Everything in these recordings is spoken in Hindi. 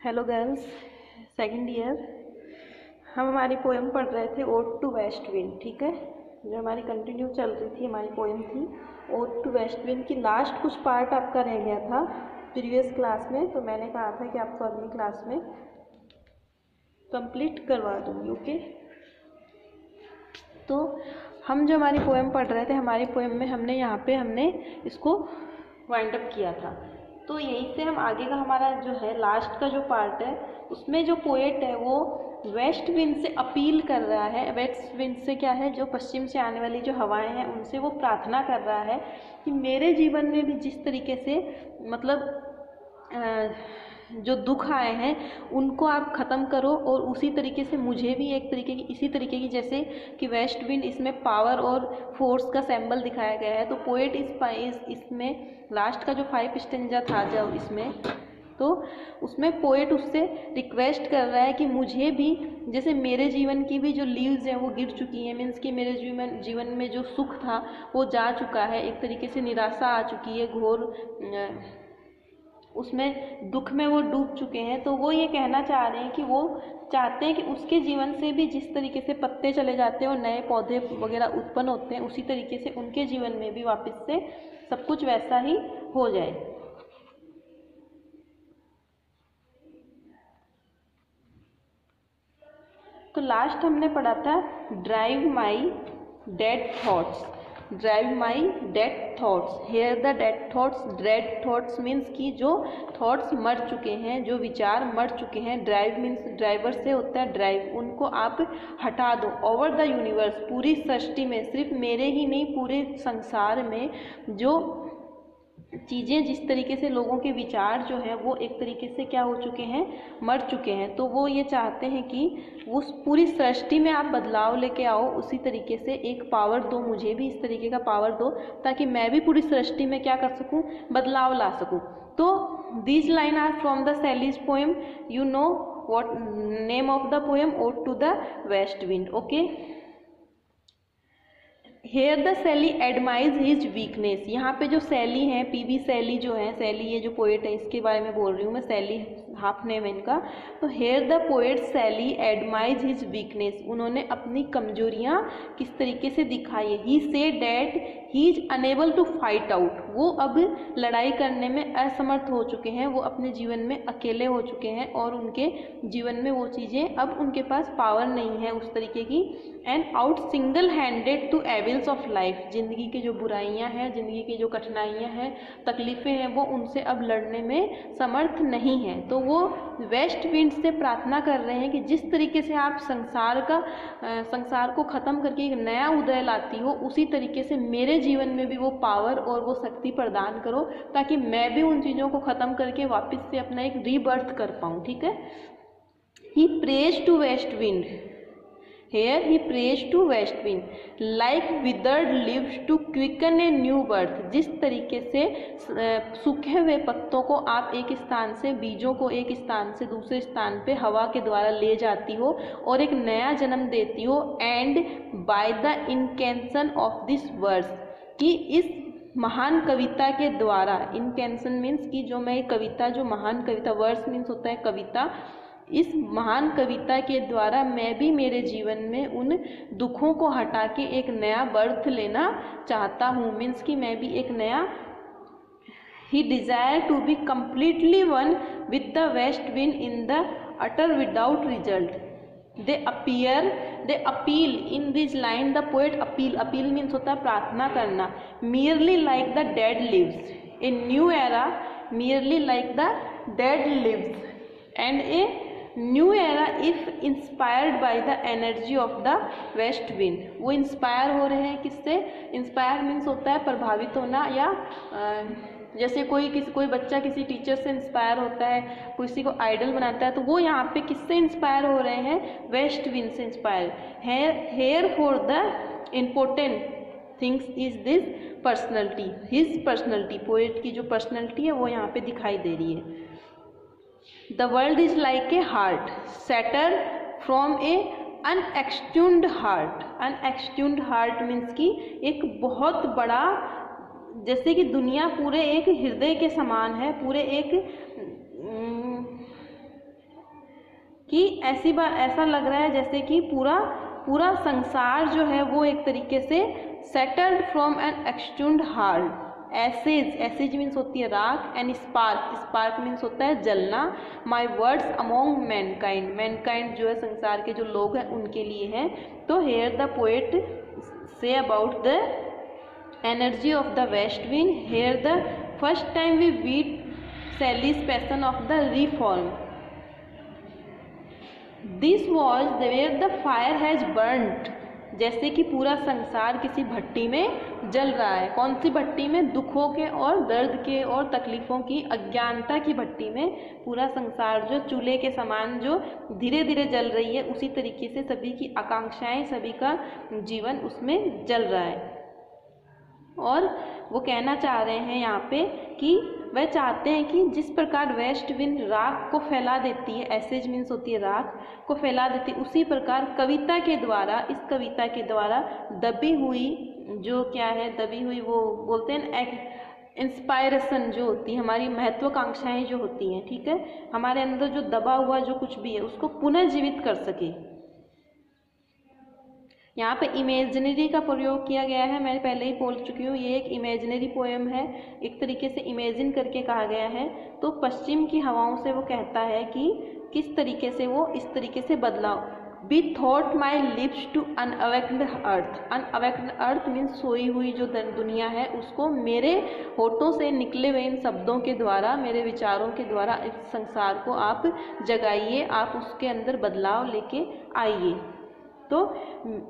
Hello girls, second year. हम हमारी पोएम पढ़ रहे थे ओड टू वेस्ट विंड। ठीक है, जो हमारी कंटिन्यू चल रही थी हमारी पोएम थी ओड टू वेस्ट विंड की। लास्ट कुछ पार्ट आपका रह गया था प्रीवियस क्लास में, तो मैंने कहा था कि आपको अगली क्लास में कंप्लीट करवा दूँगी। ओके, तो हम जो हमारी पोएम पढ़ रहे थे, हमारी पोएम में हमने इसको वाइंड अप किया था। तो यहीं से हम आगे का हमारा जो है लास्ट का जो पार्ट है, उसमें जो पोएट है वो वेस्ट विंड से अपील कर रहा है। वेस्ट विंड से क्या है, जो पश्चिम से आने वाली जो हवाएं हैं उनसे वो प्रार्थना कर रहा है कि मेरे जीवन में भी जिस तरीके से जो दुख आए हैं उनको आप ख़त्म करो, और उसी तरीके से मुझे भी एक तरीके की इसी तरीके की, जैसे कि वेस्ट विंड इसमें पावर और फोर्स का सिंबल दिखाया गया है। तो पोएट इसमें लास्ट का जो 5 स्टेंजा था जब इसमें, तो उसमें पोएट उससे रिक्वेस्ट कर रहा है कि मुझे भी जैसे मेरे जीवन की भी जो लीव्स हैं वो गिर चुकी हैं, मीन्स कि मेरे जीवन में जो सुख था वो जा चुका है, एक तरीके से निराशा आ चुकी है, घोर उसमें दुख में वो डूब चुके हैं। तो वो ये कहना चाह रहे हैं कि वो चाहते हैं कि उसके जीवन से भी जिस तरीके से पत्ते चले जाते हैं और नए पौधे वगैरह उत्पन्न होते हैं, उसी तरीके से उनके जीवन में भी वापस से सब कुछ वैसा ही हो जाए। तो लास्ट हमने पढ़ा था drive my dead thoughts. Drive my dead thoughts, here the dead thoughts. Dead thoughts means कि जो थॉट्स मर चुके हैं, जो विचार मर चुके हैं। ड्राइव मीन्स ड्राइवर से होता है ड्राइव, उनको आप हटा दो। ओवर द यूनिवर्स, पूरी सृष्टि में, सिर्फ मेरे ही नहीं पूरे संसार में जो चीज़ें, जिस तरीके से लोगों के विचार जो हैं वो एक तरीके से क्या हो चुके हैं, मर चुके हैं। तो वो ये चाहते हैं कि उस पूरी सृष्टि में आप बदलाव लेके आओ, उसी तरीके से एक पावर दो, मुझे भी इस तरीके का पावर दो ताकि मैं भी पूरी सृष्टि में क्या कर सकूं, बदलाव ला सकूं। तो these line are from the Shelley's poem. You know what name of the poem, ode to the west wind. Okay, here the Shelley admires his weakness. यहाँ पे जो शैली है, पीबी शैली जो है, शैली ये जो पोएट है इसके बारे में बोल रही हूँ मैं, शैली हाफ नेम इनका। तो हेयर द पोएट शैली एडमाइज हिज वीकनेस, उन्होंने अपनी कमजोरियाँ किस तरीके से दिखाई है। He said that he is unable to fight out, वो अब लड़ाई करने में असमर्थ हो चुके हैं, वो अपने जीवन में अकेले हो चुके हैं और उनके जीवन में वो चीज़ें अब उनके पास पावर नहीं है उस तरीके की। And out single handed to evils of life, ज़िंदगी की जो बुराइयां हैं, ज़िंदगी की जो कठिनाइयां हैं, तकलीफ़ें हैं, वो उनसे अब लड़ने में समर्थ नहीं है। तो वो वेस्ट विंड से प्रार्थना कर रहे हैं कि जिस तरीके से आप संसार को ख़त्म करके एक नया उदय लाती हो, उसी तरीके से मेरे जीवन में भी वो पावर और वो शक्ति प्रदान करो ताकि मैं भी उन चीज़ों को ख़त्म करके वापस से अपना एक रीबर्थ कर पाऊँ। ठीक है, he prays to west wind, here he prays to west wind like withered leaves to quicken a new birth। जिस तरीके से सूखे हुए पत्तों को आप एक स्थान से, बीजों को एक स्थान से दूसरे स्थान पे हवा के द्वारा ले जाती हो और एक नया जन्म देती हो। And by the incantation of this verse, कि इस महान कविता के द्वारा, इनकेंशन मीन्स कि जो मैं कविता, जो महान कविता, वर्स मीन्स होता है कविता, इस महान कविता के द्वारा मैं भी मेरे जीवन में उन दुखों को हटा के एक नया बर्थ लेना चाहता हूँ। मीन्स कि मैं भी एक नया, he desire to be completely one with the west wind in the utter without result. The appeal in this line, the poet appeal means होता है प्रार्थना करना। Merely like the dead leaves, a new era, merely like the dead leaves and a new era if inspired by the energy of the west wind. वो इंस्पायर हो रहे हैं किससे, इंस्पायर मीन्स होता है प्रभावित होना, या जैसे कोई बच्चा किसी टीचर से इंस्पायर होता है, किसी को आइडल बनाता है, तो वो यहाँ पे किससे इंस्पायर हो रहे हैं, वेस्ट विंड से inspire. Here for the important things is this personality, his personality, poet की जो पर्सनैलिटी है वो यहाँ पे दिखाई दे रही है। The world is like a heart shattered from a unattuned heart। unattuned heart means कि एक बहुत बड़ा, जैसे कि दुनिया पूरे एक हृदय के समान है, पूरे एक कि ऐसा लग रहा है जैसे कि पूरा संसार जो है वो एक तरीके से settled from an extinguished heart. Ashes means होती है राख, एंड स्पार्क मीन्स होता है जलना। माई वर्ड्स अमोंग मैनकाइंड जो है संसार के जो लोग हैं उनके लिए है। तो here the poet say about the energy of the west wind, here the first time we beat Shelley's passion of the reform. This was where the fire has burned, जैसे कि पूरा संसार किसी भट्टी में जल रहा है। कौन सी भट्टी में? दुखों के और दर्द के और तकलीफ़ों की, अज्ञानता की भट्टी में पूरा संसार जो चूल्हे के समान जो धीरे धीरे जल रही है, उसी तरीके से सभी की आकांक्षाएं, सभी का जीवन उसमें जल रहा है। और वो कहना चाह रहे हैं यहाँ पे कि वह चाहते हैं कि जिस प्रकार वेस्ट विंड राख को फैला देती है, एसेज मीन्स होती है राख को फैला देती है, उसी प्रकार कविता के द्वारा, इस कविता के द्वारा दबी हुई जो क्या है, दबी हुई वो बोलते हैं इंस्पायरेशन जो होती है, हमारी महत्वाकांक्षाएं जो होती हैं, ठीक है, हमारे अंदर जो दबा हुआ जो कुछ भी है उसको पुनः जीवित कर सके। यहाँ पे इमेजिनरी का प्रयोग किया गया है, मैं पहले ही बोल चुकी हूँ, ये एक इमेजिनरी पोएम है, एक तरीके से इमेजिन करके कहा गया है। तो पश्चिम की हवाओं से वो कहता है कि किस तरीके से वो इस तरीके से बदलाव। Be through my lips to unawakened earth, unawakened earth means सोई हुई जो दुनिया है, उसको मेरे होठों से निकले हुए इन शब्दों के द्वारा, मेरे विचारों के द्वारा इस संसार को आप जगाइए, आप उसके अंदर बदलाव लेके आइए। तो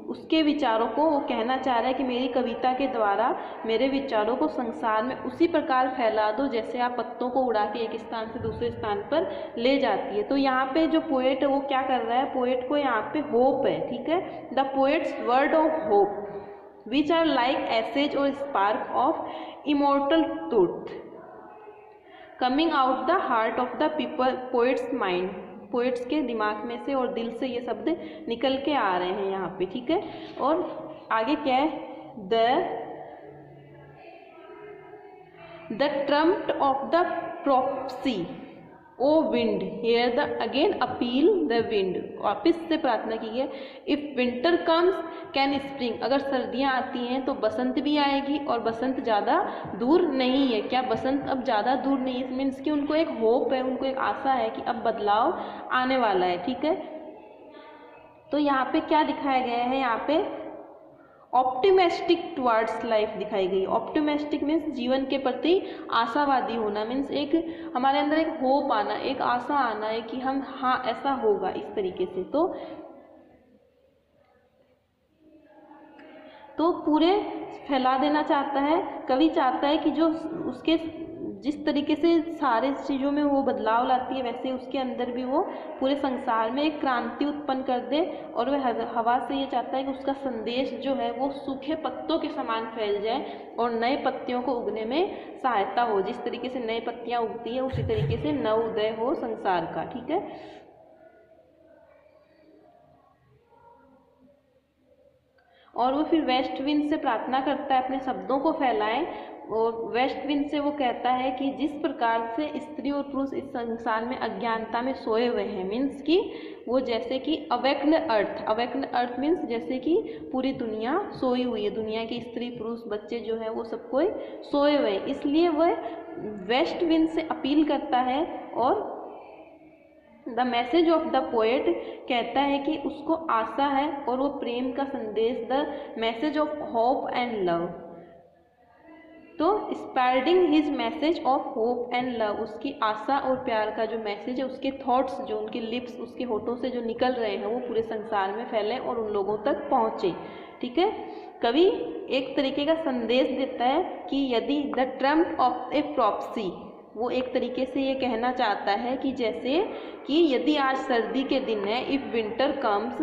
उसके विचारों को वो कहना चाह रहा है कि मेरी कविता के द्वारा मेरे विचारों को संसार में उसी प्रकार फैला दो जैसे आप पत्तों को उड़ा के एक स्थान से दूसरे स्थान पर ले जाती है। तो यहाँ पे जो पोएट है वो क्या कर रहा है, पोएट को यहाँ पे होप है, ठीक है, the poet's word of hope which are like ashes और spark of immortal truth coming out the heart of the people, poet's mind, poet's के दिमाग में से और दिल से ये शब्द निकल के आ रहे हैं यहाँ पे, ठीक है। और आगे क्या है, the trump of the prophecy O wind, here the again appeal the wind, वापिस से प्रार्थना की है। If winter comes can spring, अगर सर्दियाँ आती हैं तो बसंत भी आएगी और बसंत ज़्यादा दूर नहीं है। क्या बसंत अब ज़्यादा दूर नहीं है, मीन्स कि उनको एक होप है, उनको एक आशा है कि अब बदलाव आने वाला है, ठीक है। तो यहाँ पे क्या दिखाया गया है, यहाँ पे ऑप्टिमिस्टिक टुवर्ड्स लाइफ दिखाई गई। ऑप्टिमिस्टिक मीन्स जीवन के प्रति आशावादी होना, मीन्स एक हमारे अंदर एक होप आना, एक आशा आना है कि हम हाँ ऐसा होगा, इस तरीके से। तो पूरे फैला देना चाहता है कवि, चाहता है कि जो उसके जिस तरीके से सारे चीज़ों में वो बदलाव लाती है वैसे उसके अंदर भी वो पूरे संसार में एक क्रांति उत्पन्न कर दे। और वह हवा से ये चाहता है कि उसका संदेश जो है वो सूखे पत्तों के समान फैल जाए और नए पत्तियों को उगने में सहायता हो। जिस तरीके से नई पत्तियाँ उगती है उसी तरीके से नव उदय हो संसार का, ठीक है। और वो फिर वेस्ट विंड से प्रार्थना करता है अपने शब्दों को फैलाएं, और वेस्ट विंड से वो कहता है कि जिस प्रकार से स्त्री और पुरुष इस संसार में अज्ञानता में सोए हुए हैं, मीन्स कि वो जैसे कि अवेक्ड अर्थ मीन्स जैसे कि पूरी दुनिया सोई हुई है, दुनिया के स्त्री पुरुष बच्चे जो हैं वो सब कोई सोए हुए हैं। इसलिए वह वेस्ट विंड से अपील करता है। और the message of the poet कहता है कि उसको आशा है और वो प्रेम का संदेश, the message of hope and love. तो spreading his message of hope and love, उसकी आशा और प्यार का जो मैसेज है, उसके थॉट्स जो उनके लिप्स, उसके होठों से जो निकल रहे हैं वो पूरे संसार में फैले और उन लोगों तक पहुँचे, ठीक है। कवि एक तरीके का संदेश देता है कि यदि द ट्रम्प ऑफ ए प्रॉफेसी, वो एक तरीके से ये कहना चाहता है कि जैसे कि यदि आज सर्दी के दिन है, इफ़ विंटर कम्स,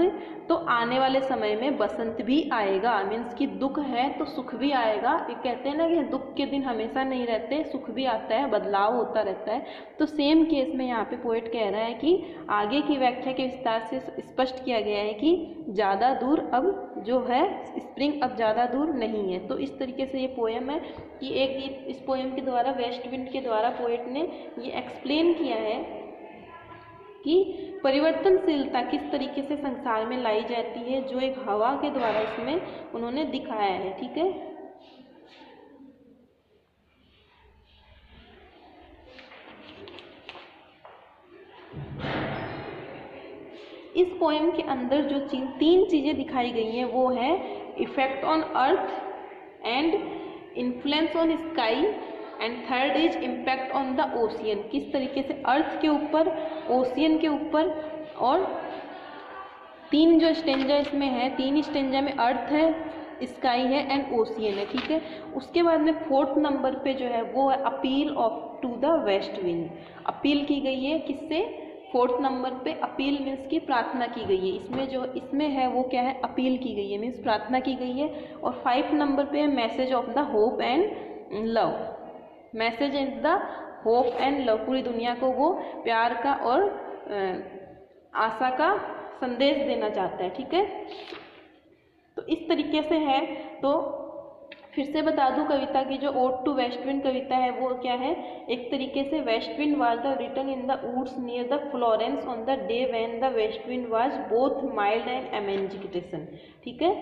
तो आने वाले समय में बसंत भी आएगा। मीन्स कि दुख है तो सुख भी आएगा। ये कहते हैं ना कि दुख के दिन हमेशा नहीं रहते, सुख भी आता है, बदलाव होता रहता है। तो सेम केस में यहाँ पे पोएट कह रहा है कि आगे की व्याख्या के विस्तार से स्पष्ट किया गया है कि ज़्यादा दूर अब जो है, स्प्रिंग अब ज़्यादा दूर नहीं है। तो इस तरीके से ये पोएम है कि इस पोएम के द्वारा, वेस्ट विंड के द्वारा पोएट ने ये एक्सप्लेन किया है कि परिवर्तनशीलता किस तरीके से संसार में लाई जाती है, जो एक हवा के द्वारा इसमें उन्होंने दिखाया है। ठीक है, इस पोएम के अंदर जो तीन चीजें दिखाई गई हैं वो है effect on earth and influence on sky and third is impact on the ocean. किस तरीके से अर्थ के ऊपर, ओशियन के ऊपर, और तीन जो स्टेंजा इसमें है, तीन स्टेंजा में अर्थ है, स्काई है एंड ओशियन है। ठीक है, उसके बाद में 4th नंबर पे जो है वो है appeal of to the west wind. Appeal की गई है किससे? 4th नंबर पे अपील मीन्स की प्रार्थना की गई है। इसमें जो इसमें है वो क्या है? अपील की गई है मीन्स प्रार्थना की गई है। और 5th नंबर पे है message of the hope and love. Message and the hope and love, पूरी दुनिया को वो प्यार का और आशा का संदेश देना चाहता है। ठीक है, तो इस तरीके से है। तो फिर से बता दूं, कविता की जो ओड टू वेस्ट विंड कविता है वो क्या है? एक तरीके से west wind was the written in the woods near the Florence on the day when the west wind was both mild and agitation. ठीक है,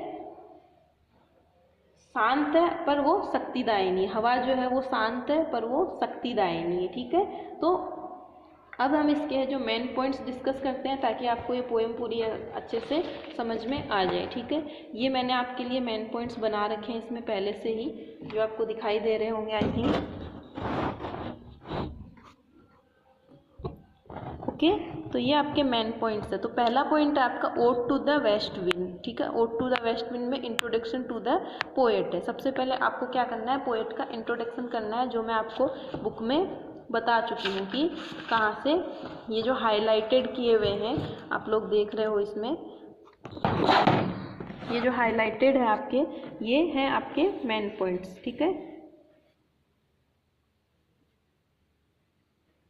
शांत है पर वो शक्तिदायिनी, हवा जो है वो शांत है पर वो शक्तिदायिनी है। ठीक है, तो अब हम इसके जो मेन पॉइंट्स डिस्कस करते हैं ताकि आपको ये पोएम पूरी अच्छे से समझ में आ जाए। ठीक है, ये मैंने आपके लिए मेन पॉइंट्स बना रखे हैं इसमें पहले से ही, जो आपको दिखाई दे रहे होंगे आई थिंक। ओके, तो ये आपके मेन पॉइंट्स है। तो पहला पॉइंट है आपका ode to the west wind. ठीक है, ode to the west wind में इंट्रोडक्शन टू द पोएट है। सबसे पहले आपको क्या करना है? पोएट का इंट्रोडक्शन करना है, जो मैं आपको बुक में बता चुकी हूँ कि कहाँ से। ये जो हाईलाइटेड किए हुए हैं आप लोग देख रहे हो इसमें, ये जो हाईलाइटेड है आपके, ये हैं आपके मेन पॉइंट्स। ठीक है,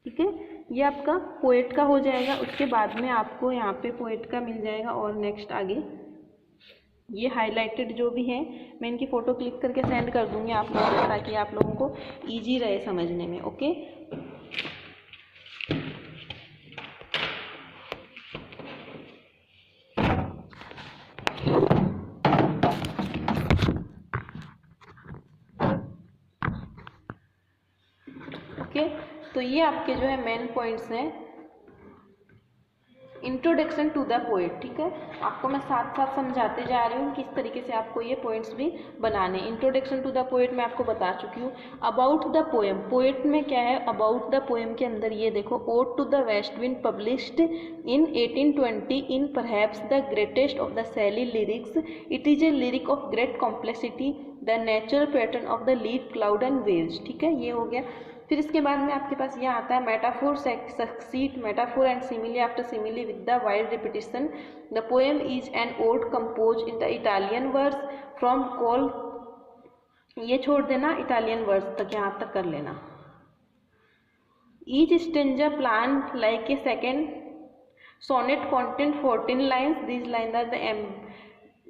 ठीक है, ये आपका पोएट का हो जाएगा। उसके बाद में आपको यहाँ पे पोएट का मिल जाएगा और नेक्स्ट आगे ये हाईलाइटेड जो भी है मैं इनकी फ़ोटो क्लिक करके सेंड कर दूँगी आप लोगों को, ताकि आप लोगों को ईजी रहे समझने में। ओके, ओके, तो ये आपके जो है मेन पॉइंट्स हैं इंट्रोडक्शन टू द पोएट। ठीक है, आपको मैं साथ साथ समझाते जा रही हूँ किस तरीके से आपको ये पॉइंट्स भी बनाने। इंट्रोडक्शन टू द पोएट मैं आपको बता चुकी हूँ। अबाउट द पोएम, पोएट में क्या है? अबाउट द पोएम के अंदर ये देखो, ode to the west wind published in 1820 in perhaps the greatest of the Shelley lyrics, it is a lyric of great complexity, the natural pattern of the leaf cloud and waves. ठीक है, ये हो गया। फिर इसके बाद में आपके पास यह आता है metaphor succeed metaphor and simile after simile with the wide repetition. The poem is an ode compose in the Italian verse from call, ये छोड़ देना, इटालियन वर्स तक यहाँ तक कर लेना। Each stanza plan like a second sonnet content 14 lines, these line are the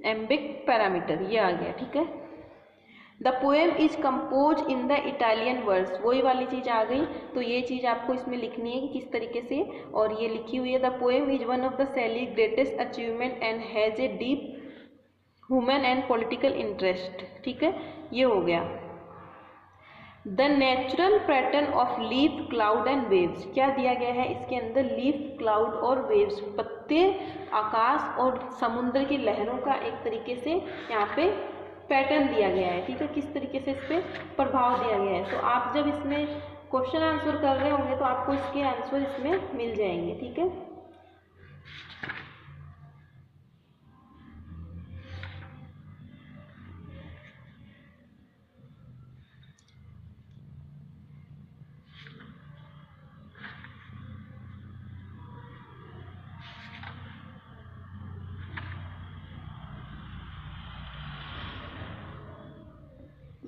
iambic parameter, ये आ गया। ठीक है, the poem is compose in the Italian verse, वही वाली चीज़ आ गई। तो ये चीज़ आपको इसमें लिखनी है कि किस तरीके से, और ये लिखी हुई है। The poem is one of the Shelley greatest achievement and has a deep human and political interest. ठीक है, ये हो गया। The natural pattern of leaf cloud and waves, क्या दिया गया है इसके अंदर? लीफ क्लाउड और वेव्स, पत्ते, आकाश और समुद्र की लहरों का एक तरीके से यहाँ पे पैटर्न दिया गया है। ठीक है, किस तरीके से इस पर प्रभाव दिया गया है। तो आप जब इसमें क्वेश्चन आंसर कर रहे होंगे तो आपको इसके आंसर इसमें मिल जाएंगे। ठीक है,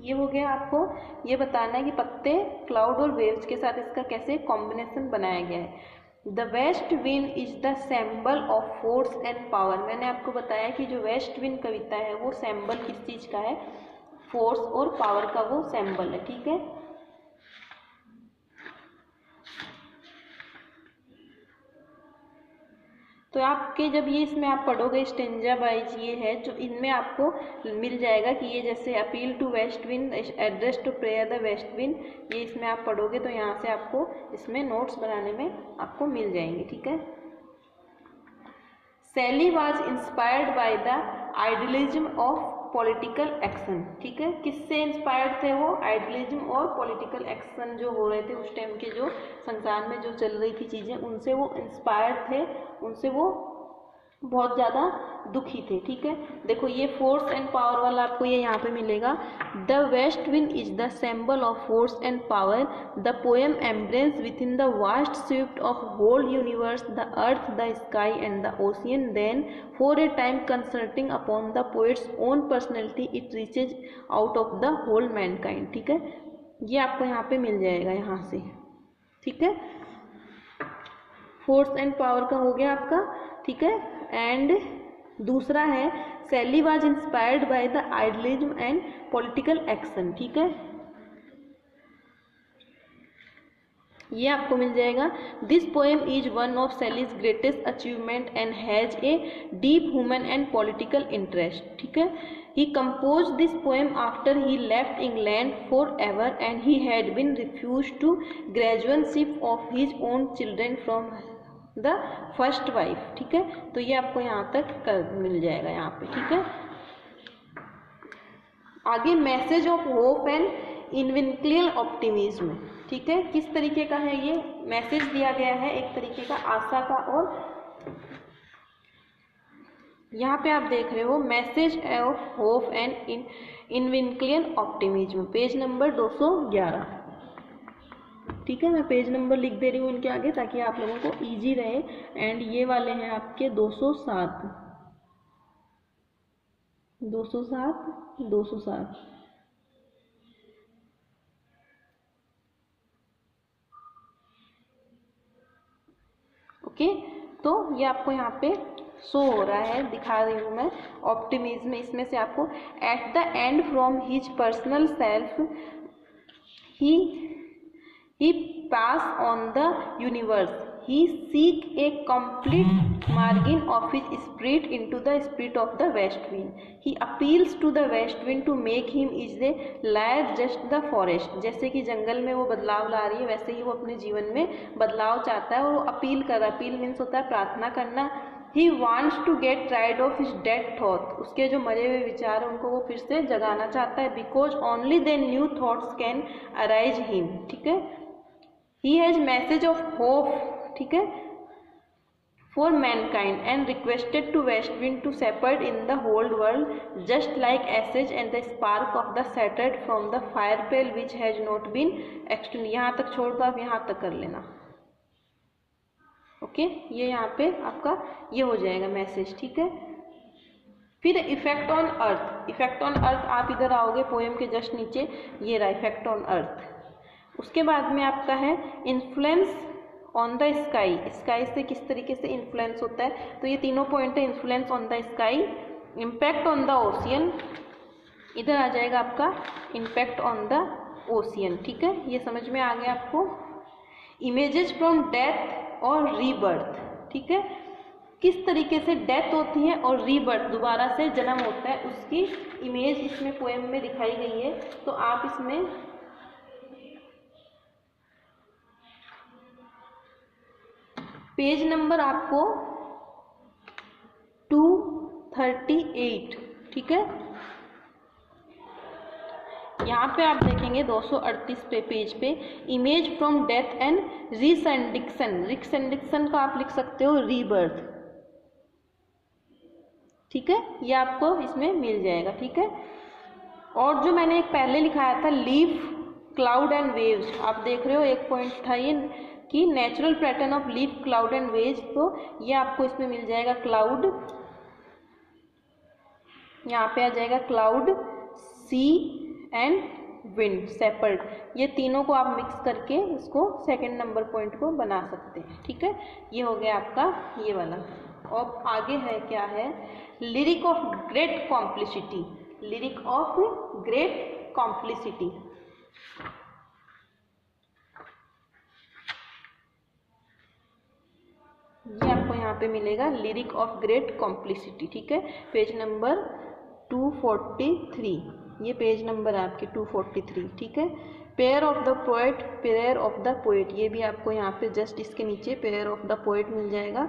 ये हो गया। आपको ये बताना है कि पत्ते, क्लाउड और वेव्स के साथ इसका कैसे कॉम्बिनेशन बनाया गया है। The west wind is the symbol of force and power, मैंने आपको बताया कि जो वेस्ट विंड कविता है वो सिंबल किस चीज़ का है? फोर्स और पावर का वो सिंबल है। ठीक है, तो आपके जब ये इसमें आप पढ़ोगे स्टेंजा वाइज ये है जो इनमें आपको मिल जाएगा कि ये जैसे appeal to west wind, address to prayer the west wind, ये इसमें आप पढ़ोगे तो यहाँ से आपको इसमें नोट्स बनाने में आपको मिल जाएंगे। ठीक है। Shelley was inspired by the idealism of political action. ठीक है, किससे इंस्पायर्ड थे वो? आइडियलिज्म और पॉलिटिकल एक्शन जो हो रहे थे उस टाइम के, जो संसार में जो चल रही थी चीज़ें, उनसे वो इंस्पायर्ड थे, उनसे वो बहुत ज़्यादा दुखी थे। ठीक है, देखो ये फोर्स एंड पावर वाला आपको ये यहाँ पे मिलेगा। The west wind is the symbol of force and power, the poem embrace with in the vast swift of whole universe the earth the sky and the ocean, then for a time consulting upon the poet's own personality it reaches out of the whole mankind. ठीक है, ये आपको यहाँ पे मिल जाएगा यहाँ से। ठीक है, फोर्स एंड पावर का हो गया आपका। ठीक है, एंड दूसरा है Shelley was inspired by the idealism and political action. ठीक है, ये आपको मिल जाएगा। This poem is one of Shelley's greatest achievement and has a deep human and political interest. ठीक है, he composed this poem after he left England forever and he had been refused to guardianship of his own children from the first wife। ठीक है, तो ये आपको यहाँ तक मिल जाएगा यहाँ पे। ठीक है, आगे message of hope and invincible optimism. ठीक है, किस तरीके का है ये मैसेज दिया गया है? एक तरीके का आशा का, और यहाँ पे आप देख रहे हो message of hope and invincible optimism, page number 211। ठीक है, मैं पेज नंबर लिख दे रही हूँ इनके आगे ताकि आप लोगों को इजी रहे। एंड ये वाले हैं आपके 207 207 207। ओके, तो ये आपको यहाँ पे शो हो रहा है, दिखा रही हूँ मैं। ऑप्टिमिज्म इसमें से आपको at the end from his personal self he pass on the universe, he seek a complete margin of his spirit into the spirit of the west wind, he appeals to the west wind to make him is the liar just the forest। जैसे कि जंगल में वो बदलाव ला रही है वैसे ही वो अपने जीवन में बदलाव चाहता है और वो अपील कर रहा है। अपील मीन्स होता है प्रार्थना करना। He wants to get rid of his dead thought, उसके जो मरे हुए विचार उनको वो फिर से जगाना चाहता है। Because only then new thoughts can arise him। ठीक है, he has message of hope। ठीक है, for mankind and requested to west wind to separate in the whole world just like ashes and the spark of the shattered from the fire pale which has not been extinguished। यहाँ तक छोड़ दो, आप यहाँ तक कर लेना। ओके, ये यहाँ पे आपका ये हो जाएगा मैसेज। ठीक है, फिर effect on earth. Effect on earth आप इधर आओगे पोएम के जस्ट नीचे, ये रहा इफेक्ट ऑन अर्थ। उसके बाद में आपका है influence on the sky. Sky से किस तरीके से इन्फ्लुएंस होता है, तो ये तीनों पॉइंट है। Influence on the sky, impact on the ocean, इधर आ जाएगा आपका इम्पैक्ट ऑन द ओशियन। ठीक है, ये समझ में आ गया आपको। इमेजेस फ्रॉम डेथ और रीबर्थ। ठीक है, किस तरीके से डेथ होती है और रीबर्थ दोबारा से जन्म होता है, उसकी इमेज इसमें पोएम में दिखाई गई है। तो आप इसमें पेज नंबर आपको 238। ठीक है, यहाँ पे आप देखेंगे 238 पे पेज पे इमेज फ्रॉम डेथ एंड रिसेंडिक्शन। रिसेंडिक्शन का आप लिख सकते हो रीबर्थ। ठीक है, ये आपको इसमें मिल जाएगा। ठीक है, और जो मैंने एक पहले लिखाया था लीफ क्लाउड एंड वेव्स, आप देख रहे हो एक पॉइंट था ये कि natural pattern of leaf cloud and waves, तो ये आपको इसमें मिल जाएगा क्लाउड, यहाँ पे आ जाएगा cloud, sea and wind, shepherd. ये तीनों को आप मिक्स करके इसको सेकंड नंबर पॉइंट को बना सकते हैं। ठीक है, ये हो गया आपका ये वाला। और आगे है क्या है, lyric of great complicity. Lyric of great complicity, ये आपको यहाँ पे मिलेगा लिरिक ऑफ ग्रेट कॉम्प्लिसिटी, ठीक है, पेज नंबर 243, ये पेज नंबर है आपके 243, ठीक है। Pair of the poet, pair of the poet, ये भी आपको यहाँ पे जस्ट इसके नीचे पेयर ऑफ द पोएट मिल जाएगा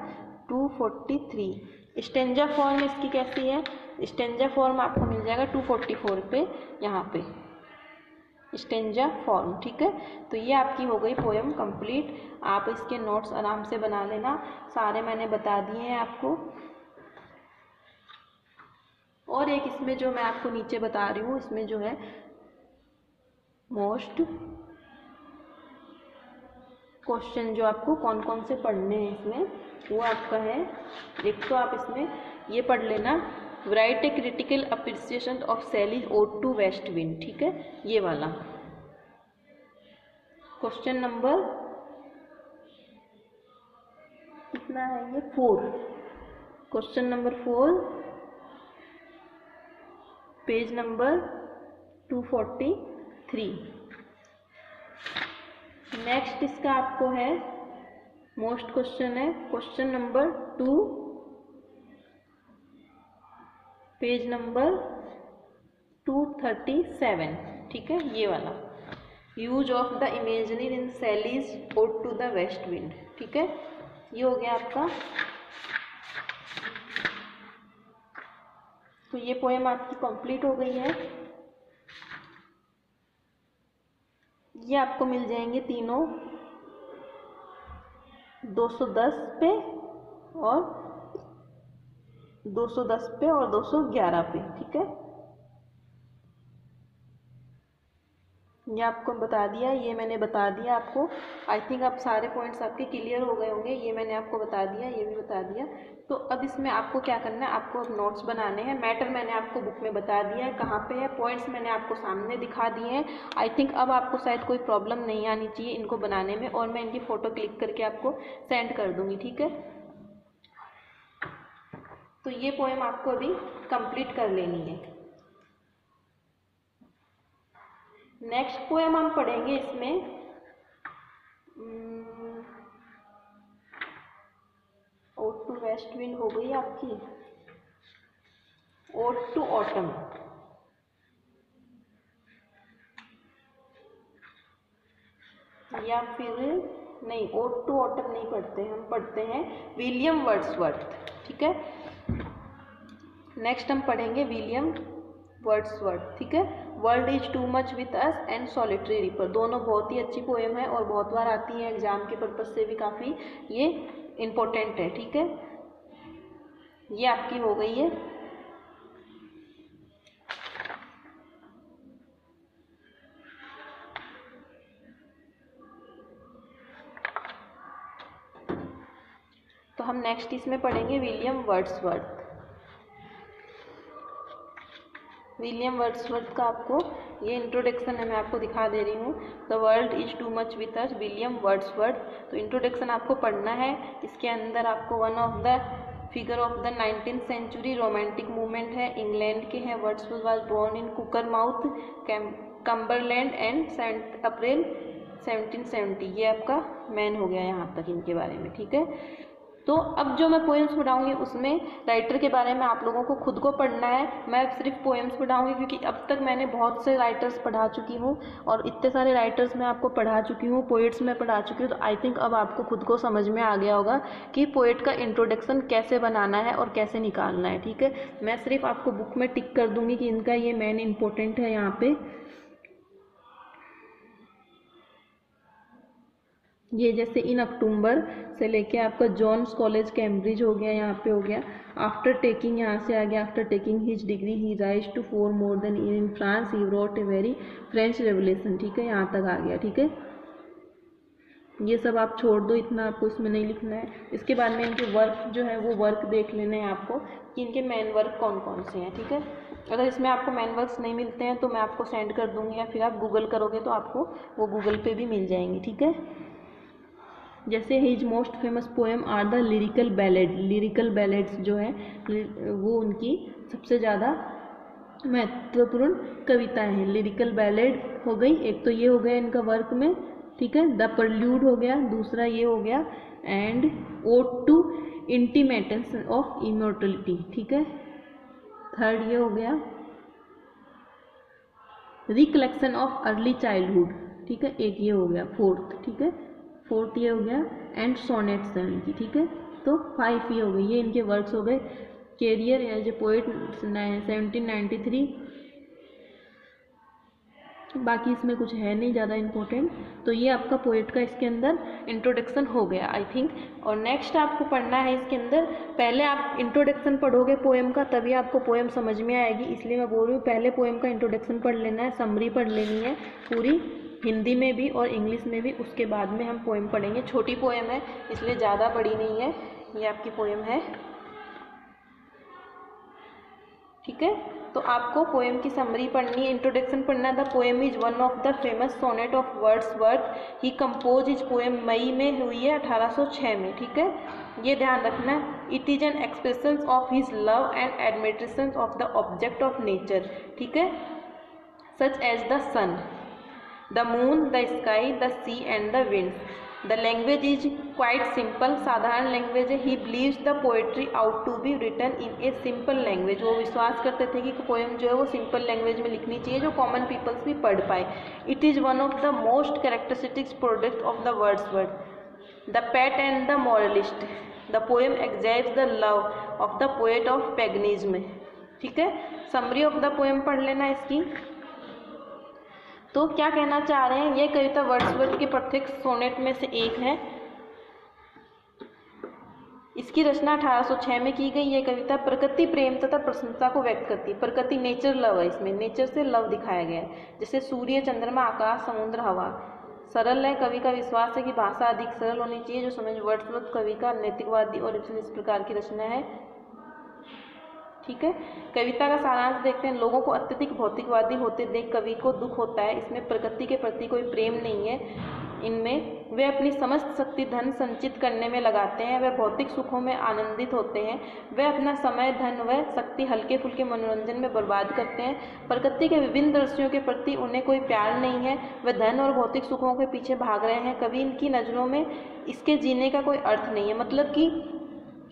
243। स्टेंजा फॉर्म इसकी कैसी है, स्टेंजा फॉर्म आपको मिल जाएगा 244 पे, यहाँ पे स्टेंजा फॉर्म, ठीक है। तो ये आपकी हो गई पोएम कंप्लीट। आप इसके नोट्स आराम से बना लेना, सारे मैंने बता दिए हैं आपको। और एक इसमें जो मैं आपको नीचे बता रही हूँ, इसमें जो है मोस्ट क्वेश्चन जो आपको कौन कौन से पढ़ने हैं इसमें, वो आपका है, एक तो आप इसमें ये पढ़ लेना, write a critical appreciation of Shelley's ode to west wind, ठीक है, ये वाला क्वेश्चन नंबर कितना है, ये 4, question number 4, page number 243। Next इसका आपको है मोस्ट क्वेश्चन है क्वेश्चन नंबर 2, पेज नंबर 237, ठीक है, ये वाला, use of the imaginary in Shelley's ode to the west wind, ठीक है, ये हो गया आपका। तो ये पोएम आपकी कंप्लीट हो गई है। ये आपको मिल जाएंगे तीनों 210 पे और 210 पे और 211 पे, ठीक है, ये आपको बता दिया, ये मैंने बता दिया आपको। आई थिंक आप सारे पॉइंट्स आपके क्लियर हो गए होंगे, ये मैंने आपको बता दिया, ये भी बता दिया। तो अब इसमें आपको क्या करना है, आपको अब नोट्स बनाने हैं। मैटर मैंने आपको बुक में बता दिया है कहाँ पे है, पॉइंट्स मैंने आपको सामने दिखा दिए हैं। आई थिंक अब आपको शायद कोई प्रॉब्लम नहीं आनी चाहिए इनको बनाने में, और मैं इनकी फ़ोटो क्लिक करके आपको सेंड कर दूँगी, ठीक है। तो ये पोएम आपको अभी कंप्लीट कर लेनी है। नेक्स्ट पोएम हम पढ़ेंगे इसमें ओड टू वेस्ट विंड हो गई आपकी, ओड टू ऑटम, या फिर नहीं, ओड टू ऑटम नहीं पढ़ते, हम पढ़ते हैं विलियम वर्ड्सवर्थ, ठीक है। नेक्स्ट हम पढ़ेंगे विलियम वर्ड्सवर्थ, ठीक है। World is too much with us and solitary ripper, दोनों बहुत ही अच्छी पोएम है और बहुत बार आती है एग्जाम के पर्पज से भी, काफ़ी ये इम्पोर्टेंट है, ठीक है। ये आपकी हो गई है। तो हम नेक्स्ट इसमें पढ़ेंगे विलियम वर्ड्सवर्थ। विलियम वर्ड्सवर्थ का आपको ये इंट्रोडक्शन है, मैं आपको दिखा दे रही हूँ। The world is too much with us, William Wordsworth. तो इंट्रोडक्शन आपको पढ़ना है। इसके अंदर आपको one of the figure of the 19th century romantic movement है, इंग्लैंड के हैं। Wordsworth was born in Cockermouth, Cumberland and 7 April 1770। ये आपका मैन हो गया यहाँ तक इनके बारे में, ठीक है। तो अब जो मैं पोएम्स पढ़ाऊँगी उसमें राइटर के बारे में आप लोगों को खुद को पढ़ना है। मैं सिर्फ पोएम्स पढ़ाऊँगी क्योंकि अब तक मैंने बहुत से राइटर्स पढ़ा चुकी हूँ और इतने सारे राइटर्स मैं आपको पढ़ा चुकी हूँ, पोएट्स में पढ़ा चुकी हूँ। तो आई थिंक अब आपको खुद को समझ में आ गया होगा कि पोएट का इंट्रोडक्शन कैसे बनाना है और कैसे निकालना है, ठीक है। मैं सिर्फ आपको बुक में टिक कर दूँगी कि इनका ये मेन इंपॉर्टेंट है यहाँ पे। ये जैसे इन अक्टूबर से लेके आपका जॉन्स कॉलेज कैम्ब्रिज हो गया, यहाँ पे हो गया। आफ्टर टेकिंग, यहाँ से आ गया, after taking his degree he rise to 4 more than in France, he wrote a very French revolution, ठीक है, यहाँ तक आ गया, ठीक है। ये सब आप छोड़ दो, इतना आपको इसमें नहीं लिखना है। इसके बाद में इनके वर्क जो है वो वर्क देख लेने हैं आपको कि इनके मेन वर्क कौन कौन से हैं, ठीक है। अगर इसमें आपको मेन वर्क्स नहीं मिलते हैं तो मैं आपको सेंड कर दूँगी, या फिर आप गूगल करोगे तो आपको वो गूगल पे भी मिल जाएंगे, ठीक है। जैसे his most famous poem are the lyrical ballad, lyrical ballads जो है वो उनकी सबसे ज़्यादा महत्वपूर्ण कविताएं हैं। लिरिकल बैलेड हो गई, एक तो ये हो गया इनका वर्क में, ठीक है। द परल्यूड हो गया, दूसरा ये हो गया, and ode to intimations of immortality, ठीक है। थर्ड ये हो गया रिकलेक्शन ऑफ अर्ली चाइल्डहुड, ठीक है, एक ये हो गया फोर्थ, ठीक है, फोर्थ ये हो गया एंड सोनेट्स हैं इनकी, ठीक है। तो 5 ये हो गए, ये इनके वर्क्स हो गए। कैरियर एज ए पोएट 1793, बाकी इसमें कुछ है नहीं ज़्यादा इम्पोर्टेंट। तो ये आपका पोएट का इसके अंदर इंट्रोडक्शन हो गया आई थिंक। और नेक्स्ट आपको पढ़ना है इसके अंदर, पहले आप इंट्रोडक्शन पढ़ोगे पोएम का तभी आपको पोएम समझ में आएगी, इसलिए मैं बोल रही हूँ पहले पोएम का इंट्रोडक्शन पढ़ लेना है, समरी पढ़ लेनी है पूरी, हिंदी में भी और इंग्लिश में भी, उसके बाद में हम पोएम पढ़ेंगे। छोटी पोएम है इसलिए ज़्यादा बड़ी नहीं है, ये आपकी पोएम है, ठीक है। तो आपको पोएम की समरी पढ़नी है, इंट्रोडक्शन पढ़ना है। The poem is one of the famous sonnet of Wordsworth, he compose is poem मई में हुई है 1806 में, ठीक है, ये ध्यान रखना। It is an expression of his love and admiration of the object of nature, ठीक है, such as the sun, the moon, the sky, the sea and the wind. The language is quite simple, साधारण लैंग्वेज है। He believes the poetry out to be written in a simple language, वो विश्वास करते थे कि पोएम जो है वो सिंपल लैंग्वेज में लिखनी चाहिए जो कॉमन पीपल्स भी पढ़ पाए। It is one of the most characteristics product of the Wordsworth, the poet and the moralist. The poem exacts the love of the poet of paganism, ठीक है। समरी ऑफ द पोएम पढ़ लेना इसकी। तो क्या कहना चाह रहे हैं, ये कविता वर्ड्सवर्थ के प्रत्येक सोनेट में से एक है। इसकी रचना 1806 में की गई। ये कविता प्रकृति प्रेम तथा प्रशंसा को व्यक्त करती है। प्रकृति नेचर लव है, इसमें नेचर से लव दिखाया गया है, जैसे सूर्य, चंद्रमा, आकाश, समुद्र, हवा। सरल है, कवि का विश्वास है कि भाषा अधिक सरल होनी चाहिए जो समझ। वर्ड्सवर्थ कवि का नैतिकवादी और इस प्रकार की रचना है, ठीक है। कविता का सारांश देखते हैं। लोगों को अत्यधिक भौतिकवादी होते देख कवि को दुख होता है। इसमें प्रकृति के प्रति कोई प्रेम नहीं है। इनमें वे अपनी समस्त शक्ति धन संचित करने में लगाते हैं। वे भौतिक सुखों में आनंदित होते हैं। वे अपना समय, धन व शक्ति हल्के फुल्के मनोरंजन में बर्बाद करते हैं। प्रकृति के विभिन्न दृश्यों के प्रति उन्हें कोई प्यार नहीं है। वे धन और भौतिक सुखों के पीछे भाग रहे हैं। कभी इनकी नज़रों में इसके जीने का कोई अर्थ नहीं है। मतलब कि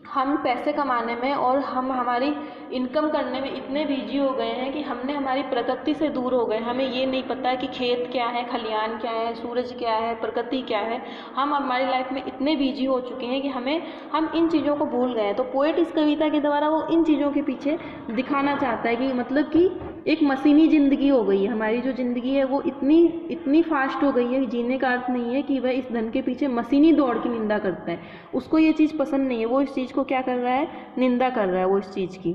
हम पैसे कमाने में और हम हमारी इनकम करने में इतने बिजी हो गए हैं कि हमने हमारी प्रकृति से दूर हो गए। हमें ये नहीं पता कि खेत क्या है, खलियान क्या है, सूरज क्या है, प्रकृति क्या है। हम हमारी लाइफ में इतने बिजी हो चुके हैं कि हम इन चीज़ों को भूल गए हैं। तो पोएट इस कविता के द्वारा वो इन चीज़ों के पीछे दिखाना चाहता है कि मतलब कि एक मशीनी ज़िंदगी हो गई है हमारी। जो ज़िंदगी है वो इतनी फास्ट हो गई है कि जीने का अर्थ नहीं है कि वह इस धन के पीछे मशीनी दौड़ की निंदा करता है। उसको ये चीज़ पसंद नहीं है, वो इस चीज़ को क्या कर रहा है, निंदा कर रहा है वो इस चीज़ की,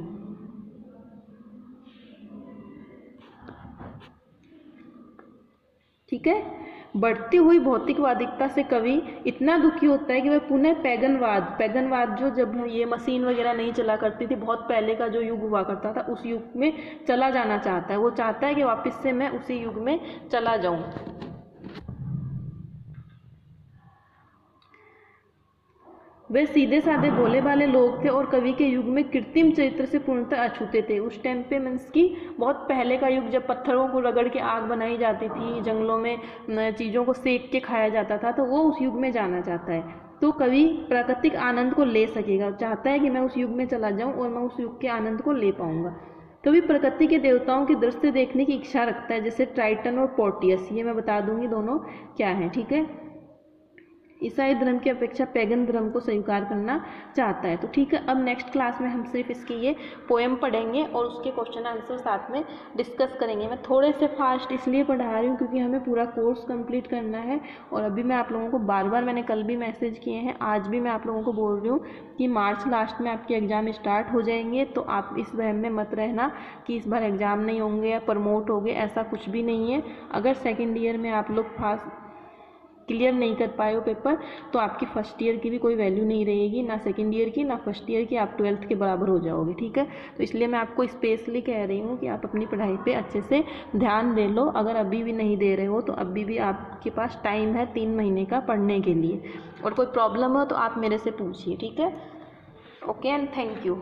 ठीक है। बढ़ती हुई भौतिकवादिकता से कवि इतना दुखी होता है कि वह पुनः पैगनवाद जो जब ये मशीन वगैरह नहीं चला करती थी, बहुत पहले का जो युग हुआ करता था, उस युग में चला जाना चाहता है। वो चाहता है कि वापस से मैं उसी युग में चला जाऊं। वे सीधे साधे भोले भाले लोग थे और कवि के युग में कृत्रिम चरित्र से पूर्णतः अछूते थे। उस टाइम पे मीन्स की बहुत पहले का युग, जब पत्थरों को रगड़ के आग बनाई जाती थी, जंगलों में चीज़ों को सेक के खाया जाता था, तो वो उस युग में जाना चाहता है। तो कवि प्राकृतिक आनंद को ले सकेगा, चाहता है कि मैं उस युग में चला जाऊँ और मैं उस युग के आनंद को ले पाऊँगा। कवि प्रकृति के देवताओं के दृश्य देखने की इच्छा रखता है, जैसे ट्राइटन और पोर्टियस। ये मैं बता दूंगी दोनों क्या है, ठीक है। ईसाई धर्म की अपेक्षा पैगन धर्म को स्वीकार करना चाहता है। तो ठीक है, अब नेक्स्ट क्लास में हम सिर्फ इसकी ये पोएम पढ़ेंगे और उसके क्वेश्चन आंसर साथ में डिस्कस करेंगे। मैं थोड़े से फास्ट इसलिए पढ़ा रही हूँ क्योंकि हमें पूरा कोर्स कंप्लीट करना है। और अभी मैं आप लोगों को बार बार, मैंने कल भी मैसेज किए हैं, आज भी मैं आप लोगों को बोल रही हूँ कि मार्च लास्ट में आपके एग्ज़ाम स्टार्ट हो जाएंगे। तो आप इस वहम में मत रहना कि इस बार एग्ज़ाम नहीं होंगे या प्रमोट होंगे, ऐसा कुछ भी नहीं है। अगर सेकेंड ईयर में आप लोग क्लियर नहीं कर पाए हो पेपर, तो आपकी फर्स्ट ईयर की भी कोई वैल्यू नहीं रहेगी, ना सेकंड ईयर की ना फर्स्ट ईयर की, आप 12th के बराबर हो जाओगे, ठीक है। तो इसलिए मैं आपको स्पेशली कह रही हूँ कि आप अपनी पढ़ाई पे अच्छे से ध्यान दे लो। अगर अभी भी नहीं दे रहे हो तो अभी भी आपके पास टाइम है 3 महीने का पढ़ने के लिए, और कोई प्रॉब्लम हो तो आप मेरे से पूछिए, ठीक है। Okay and thank you.